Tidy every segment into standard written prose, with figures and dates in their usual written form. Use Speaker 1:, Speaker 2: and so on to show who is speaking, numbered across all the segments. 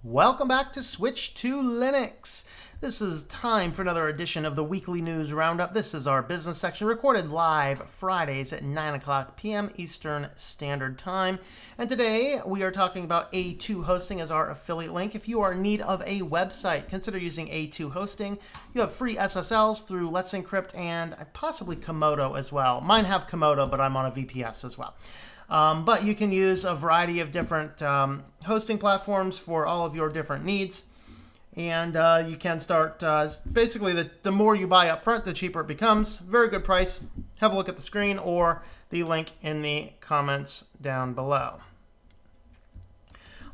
Speaker 1: Welcome back to Switch to Linux. This is time for another edition of the weekly news roundup. This is our business section recorded live Fridays at 9 o'clock p.m. Eastern Standard Time. And today we are talking about A2 Hosting as our affiliate link. If you are in need of a website, consider using A2 Hosting. You have free SSLs through Let's Encrypt and possibly Komodo as well. Mine have Komodo, but I'm on a VPS as well. But you can use a variety of different hosting platforms for all of your different needs. And you can start, basically, the more you buy up front, the cheaper it becomes. Very good price. Have a look at the screen or the link in the comments down below.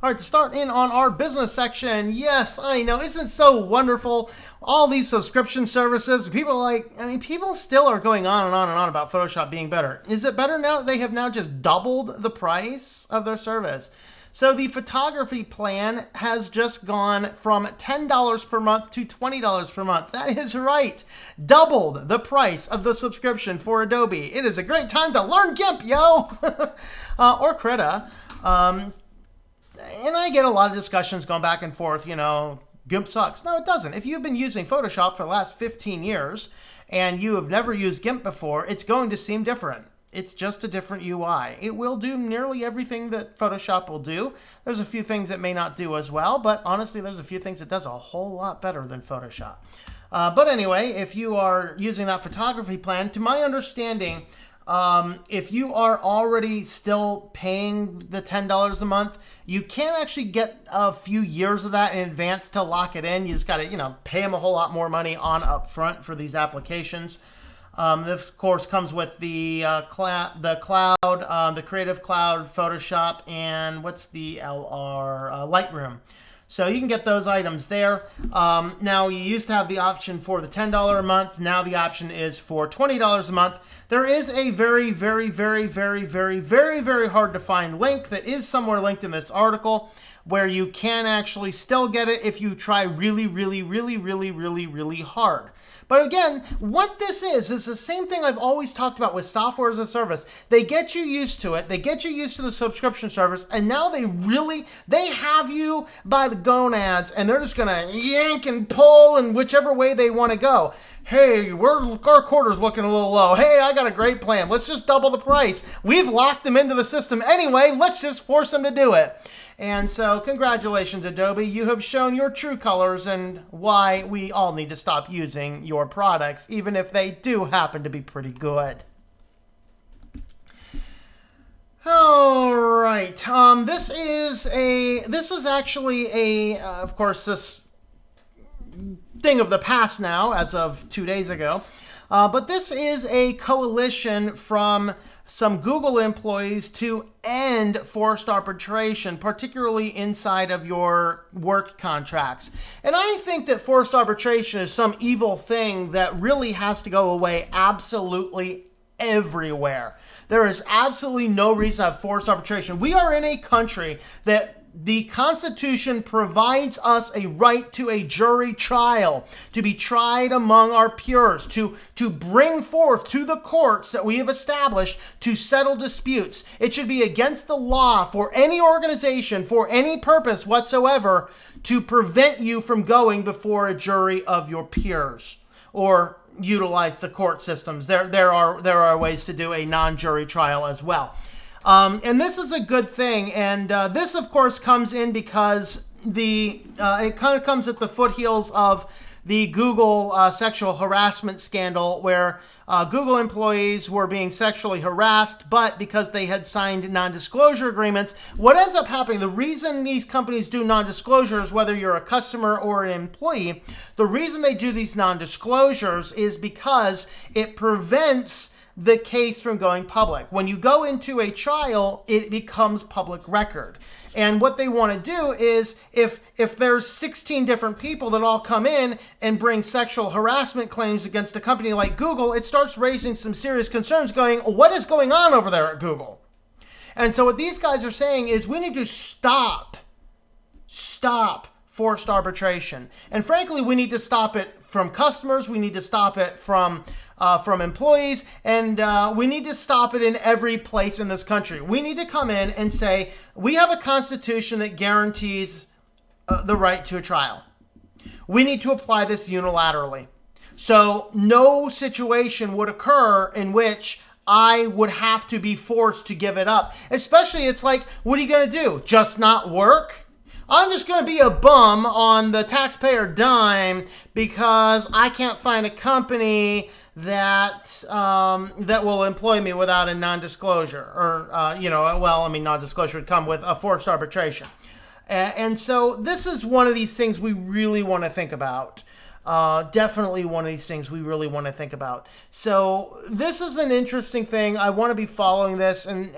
Speaker 1: All right, to start in on our business section, yes, I know, isn't it so wonderful? All these subscription services, people still are going on and on and on about Photoshop being better. Is it better now that they have now just doubled the price of their service? So the photography plan has just gone from $10 per month to $20 per month. That is right. Doubled the price of the subscription for Adobe. It is a great time to learn GIMP, yo! Or Krita. And I get a lot of discussions going back and forth, GIMP sucks. No, it doesn't. If you've been using Photoshop for the last 15 years and you have never used GIMP before, it's going to seem different. It's just a different UI. It will do nearly everything that Photoshop will do. There's a few things it may not do as well, but honestly, there's a few things it does a whole lot better than Photoshop. But anyway, if you are using that photography plan, to my understanding, if you are already still paying the $10 a month, you can actually get a few years of that in advance to lock it in. You just got to, pay them a whole lot more money on upfront for these applications. This, of course, comes with the cloud, the Creative Cloud, Photoshop, and what's the LR? Lightroom. So you can get those items there. Now, you used to have the option for the $10 a month. Now the option is for $20 a month. There is a very, very, very, very, very, very, very hard to find link that is somewhere linked in this article where you can actually still get it if you try really, really, really, really, really, really hard. But again, what this is the same thing I've always talked about with software as a service. They get you used to it. They get you used to the subscription service. And now they have you by the gonads and they're just going to yank and pull in whichever way they want to go. Hey, our quarter's looking a little low. Hey, I got a great plan. Let's just double the price. We've locked them into the system anyway. Let's just force them to do it. And so congratulations, Adobe. You have shown your true colors and why we all need to stop using your products, even if they do happen to be pretty good. All right. This is actually of course, this thing of the past now, as of 2 days ago. But this is a coalition from some Google employees to end forced arbitration, particularly inside of your work contracts. And I think that forced arbitration is some evil thing that really has to go away absolutely everywhere. There is absolutely no reason to have forced arbitration. We are in a country that the Constitution provides us a right to a jury trial, to be tried among our peers, to bring forth to the courts that we have established to settle disputes. It should be against the law for any organization, for any purpose whatsoever, to prevent you from going before a jury of your peers or utilize the court systems. There are ways to do a non-jury trial as well. And this is a good thing, and this, of course, comes in because it kind of comes at the foothills of the Google sexual harassment scandal, where Google employees were being sexually harassed, but because they had signed non-disclosure agreements, what ends up happening, the reason these companies do non-disclosures, whether you're a customer or an employee, the reason they do these non-disclosures is because it prevents the case from going public. When you go into a trial, it becomes public record. And what they want to do is, if there's 16 different people that all come in and bring sexual harassment claims against a company like Google, it starts raising some serious concerns going, what is going on over there at Google? And so what these guys are saying is we need to stop forced arbitration. And frankly, we need to stop it from customers. We need to stop it from employees, and we need to stop it in every place in this country. We need to come in and say, we have a constitution that guarantees the right to a trial. We need to apply this unilaterally. So no situation would occur in which I would have to be forced to give it up. Especially, it's like, what are you going to do? Just not work? I'm just going to be a bum on the taxpayer dime because I can't find a company that that will employ me without a non-disclosure. Or, non-disclosure would come with a forced arbitration. And so this is one of these things we really want to think about. Definitely one of these things we really want to think about. So this is an interesting thing. I want to be following this, and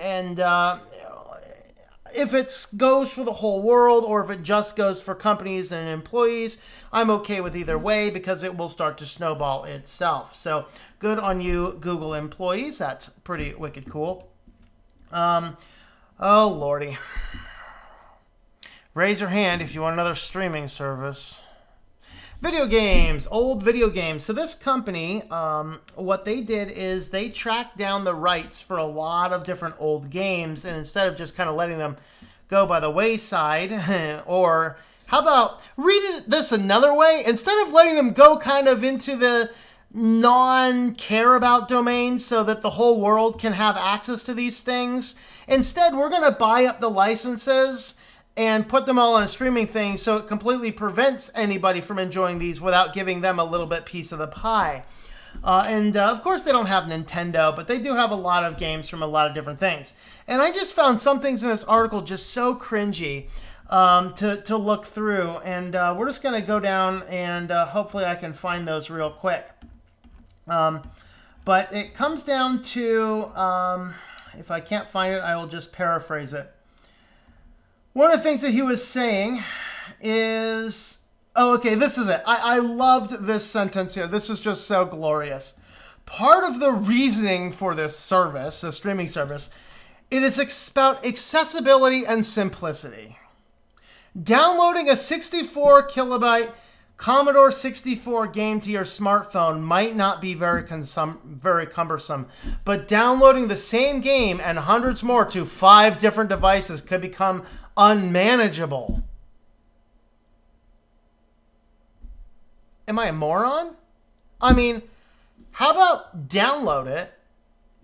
Speaker 1: if it goes for the whole world or if it just goes for companies and employees, I'm okay with either way because it will start to snowball itself. So good on you, Google employees. That's pretty wicked cool. Oh, Lordy. Raise your hand if you want another streaming service. Video games, old video games. So this company, what they did is they tracked down the rights for a lot of different old games, and instead of just kind of letting them go by the wayside, or how about read this another way? Instead of letting them go kind of into the non-care about domains so that the whole world can have access to these things, instead we're going to buy up the licenses and put them all on a streaming thing so it completely prevents anybody from enjoying these without giving them a little bit piece of the pie. Of course, they don't have Nintendo, but they do have a lot of games from a lot of different things. And I just found some things in this article just so cringy to look through. And we're just going to go down and hopefully I can find those real quick. But it comes down to, if I can't find it, I will just paraphrase it. One of the things that he was saying is, this is it. I loved this sentence here. This is just so glorious. Part of the reasoning for this service, the streaming service, it is about accessibility and simplicity. Downloading a 64 kilobyte Commodore 64 game to your smartphone might not be very cumbersome, but downloading the same game and hundreds more to 5 different devices could become unmanageable. Am I a moron? I mean, how about download it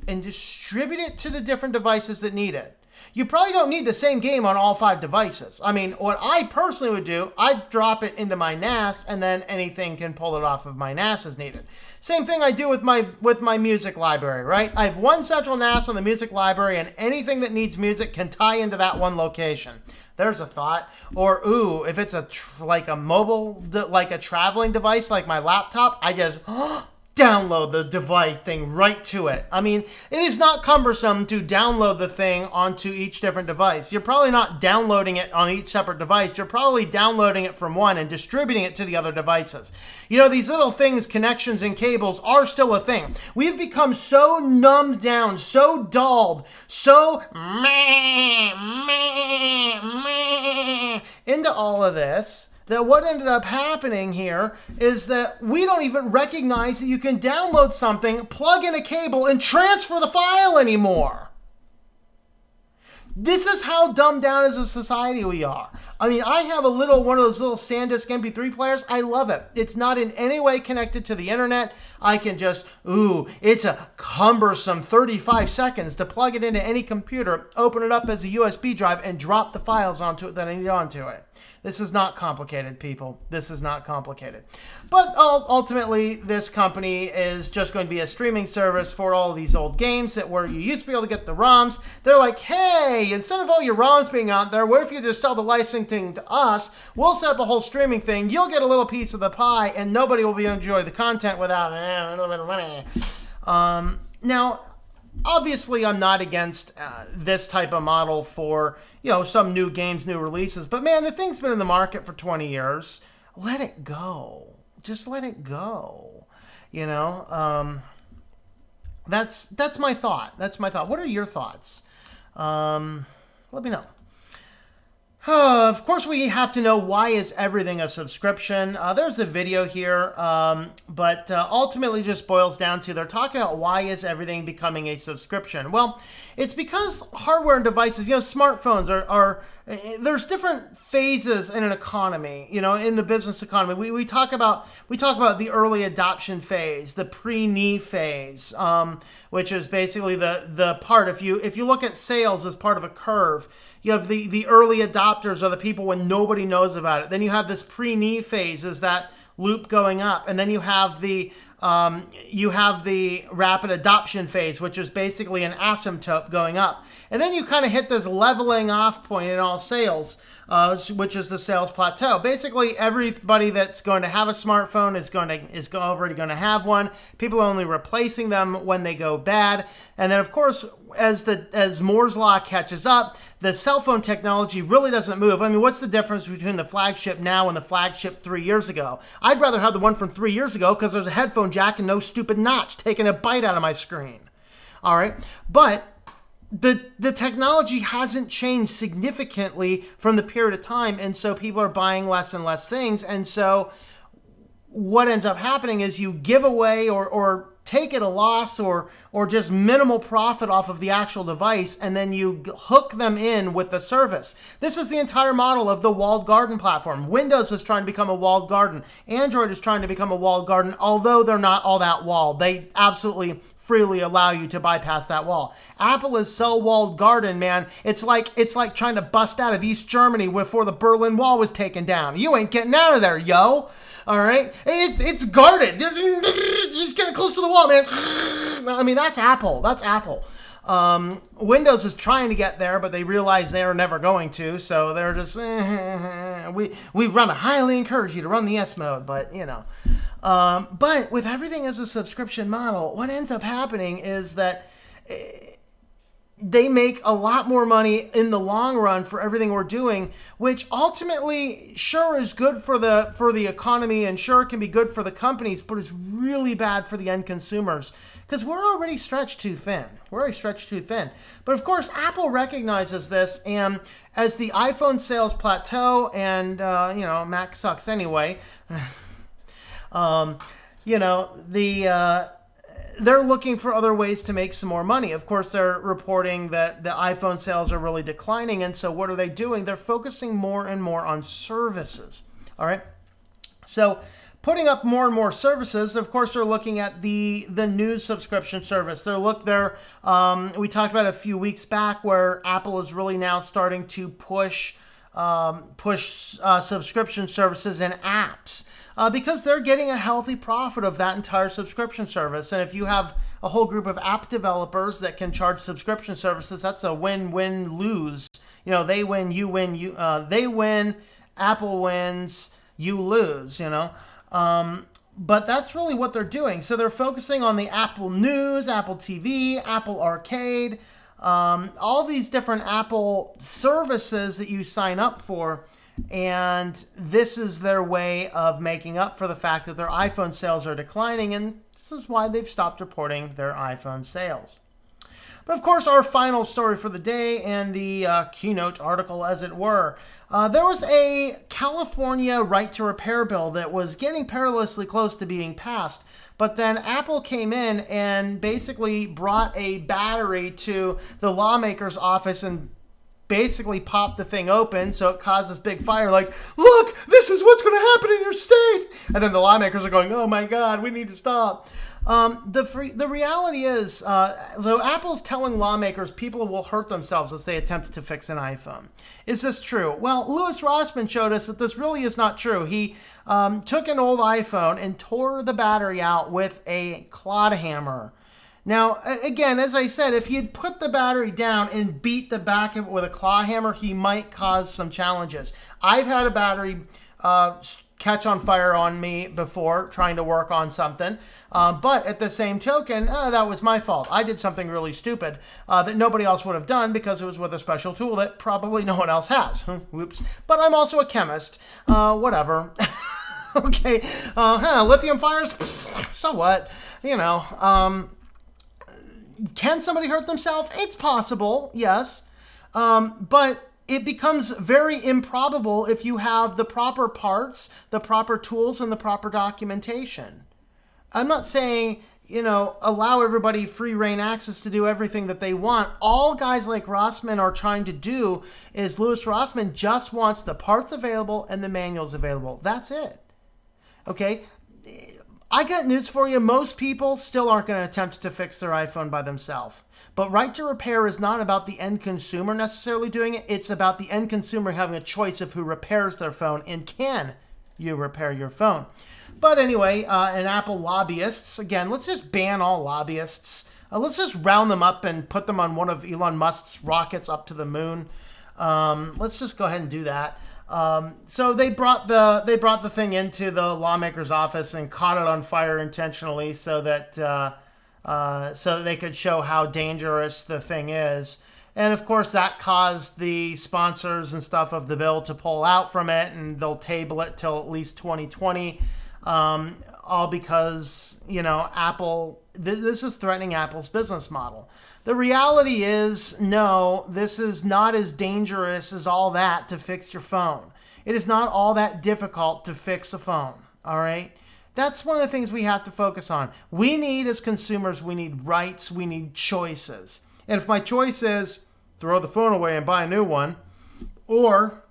Speaker 1: and distribute it to the different devices that need it? You probably don't need the same game on all 5 devices. I mean, what I personally would do, I'd drop it into my NAS, and then anything can pull it off of my NAS as needed. Same thing I do with my music library, right? I have one central NAS on the music library, and anything that needs music can tie into that one location. There's a thought. Or, if it's like a mobile, like a traveling device, like my laptop, I just download the device thing right to it. I mean, it is not cumbersome to download the thing onto each different device. You're probably not downloading it on each separate device. You're probably downloading it from one and distributing it to the other devices. You know, these little things, connections and cables, are still a thing. We've become so numbed down, so dulled, so into all of this, that what ended up happening here is that we don't even recognize that you can download something, plug in a cable, and transfer the file anymore. This is how dumbed down as a society we are. I mean, I have one of those little SanDisk MP3 players. I love it. It's not in any way connected to the internet. I can just, it's a cumbersome 35 seconds to plug it into any computer, open it up as a USB drive, and drop the files onto it that I need onto it. This is not complicated, people. This is not complicated. But ultimately, this company is just going to be a streaming service for all these old games that where you used to be able to get the ROMs. They're like, hey, instead of all your ROMs being out there, what if you just sell the licensing to us? We'll set up a whole streaming thing. You'll get a little piece of the pie, and nobody will be able to enjoy the content without a little bit of money. Now, obviously, I'm not against this type of model for, some new games, new releases. But, man, the thing's been in the market for 20 years. Let it go. Just let it go. That's my thought. That's my thought. What are your thoughts? Let me know. Of course, we have to know, why is everything a subscription? There's a video here, but ultimately just boils down to, they're talking about why is everything becoming a subscription. Well, it's because hardware and devices, smartphones are there's different phases in an economy, in the business economy. We talk about the early adoption phase, the pre-knee phase, which is basically the part, if you look at sales as part of a curve, you have the early adopters are the people when nobody knows about it. Then you have this pre-knee phase, is that loop going up, and then you have the rapid adoption phase, which is basically an asymptote going up, and then you kind of hit this leveling off point in all sales, which is the sales plateau. Basically, everybody that's going to have a smartphone is already going to have one. People are only replacing them when they go bad, and then of course, as Moore's law catches up, the cell phone technology really doesn't move. I mean, what's the difference between the flagship now and the flagship 3 years ago? I'd rather have the one from 3 years ago because there's a headphone jack and no stupid notch taking a bite out of my screen. All right, but the technology hasn't changed significantly from the period of time, and so people are buying less and less things, and so what ends up happening is you give away or take at a loss or just minimal profit off of the actual device, and then you hook them in with the service. This is the entire model of the walled garden platform. Windows is trying to become a walled garden. Android is trying to become a walled garden, although they're not all that walled. They absolutely freely allow you to bypass that wall. Apple is so walled garden, man. It's like trying to bust out of East Germany before the Berlin Wall was taken down. You ain't getting out of there, yo. All right, it's guarded. He's getting close to the wall, man. I mean, that's Apple. That's Apple. Windows is trying to get there, but they realize they are never going to. So they're just we run a highly encourage you to run the S mode, but but with everything as a subscription model, what ends up happening is that they make a lot more money in the long run for everything we're doing, which ultimately sure is good for the economy and sure can be good for the companies, but is really bad for the end consumers because we're already stretched too thin. But of course, Apple recognizes this, and as the iPhone sales plateau and Mac sucks anyway. They're looking for other ways to make some more money. Of course, they're reporting that the iPhone sales are really declining. And so what are they doing? They're focusing more and more on services. All right. So putting up more and more services, of course, they're looking at the news subscription service. We talked about a few weeks back where Apple is really now starting to push subscription services and apps. Because they're getting a healthy profit of that entire subscription service. And if you have a whole group of app developers that can charge subscription services, that's a win-win-lose. They win, you win, they win, Apple wins, you lose, But that's really what they're doing. So they're focusing on the Apple News, Apple TV, Apple Arcade, all these different Apple services that you sign up for. And this is their way of making up for the fact that their iPhone sales are declining, and this is why they've stopped reporting their iPhone sales. But of course, our final story for the day and the keynote article, as it were, there was a California right to repair bill that was getting perilously close to being passed. But then Apple came in and basically brought a battery to the lawmaker's office and basically popped the thing open, so it caused this big fire, like, look, this is what's going to happen in your state. And then the lawmakers are going, oh my God, we need to stop. The reality is, so Apple's telling lawmakers people will hurt themselves as they attempt to fix an iPhone. Is this true? Well, Louis Rossmann showed us that this really is not true. He took an old iPhone and tore the battery out with a clod hammer. Now, again, as I said, if he had put the battery down and beat the back of it with a claw hammer, he might cause some challenges. I've had a battery catch on fire on me before trying to work on something. But at the same token, that was my fault. I did something really stupid that nobody else would have done because it was with a special tool that probably no one else has. Whoops. But I'm also a chemist. Whatever. Okay. Lithium fires? So what? Can somebody hurt themselves? It's possible, yes. But it becomes very improbable if you have the proper parts, the proper tools, and the proper documentation. I'm not saying, allow everybody free reign access to do everything that they want. All guys like Rossmann are trying to do is Louis Rossmann just wants the parts available and the manuals available. That's it. Okay? I got news for you. Most people still aren't going to attempt to fix their iPhone by themselves. But right to repair is not about the end consumer necessarily doing it. It's about the end consumer having a choice of who repairs their phone and can you repair your phone. But anyway, and Apple lobbyists, again, let's just ban all lobbyists. Let's just round them up and put them on one of Elon Musk's rockets up to the moon. Let's just go ahead and do that. So they brought the thing into the lawmaker's office and caught it on fire intentionally so that they could show how dangerous the thing is. And of course, that caused the sponsors and stuff of the bill to pull out from it, and they'll table it till at least 2020. All because, Apple, this is threatening Apple's business model. The reality is, no, this is not as dangerous as all that to fix your phone. It is not all that difficult to fix a phone, all right? That's one of the things we have to focus on. We need, as consumers, we need rights, we need choices. And if my choice is throw the phone away and buy a new one, or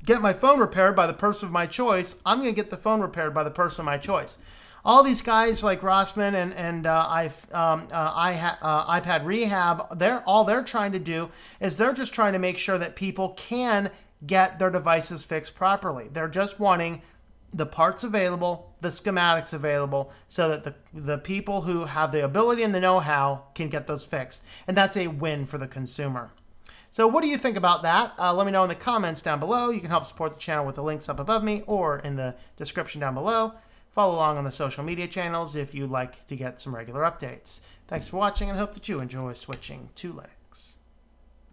Speaker 1: get my phone repaired by the person of my choice, I'm going to get the phone repaired by the person of my choice. All these guys like Rossmann and iPad Rehab, they're trying to do is they're just trying to make sure that people can get their devices fixed properly. They're just wanting the parts available, the schematics available, so that the people who have the ability and the know-how can get those fixed. And that's a win for the consumer. So what do you think about that? Let me know in the comments down below. You can help support the channel with the links up above me or in the description down below. Follow along on the social media channels if you'd like to get some regular updates. Thanks for watching and hope that you enjoy switching to Linux.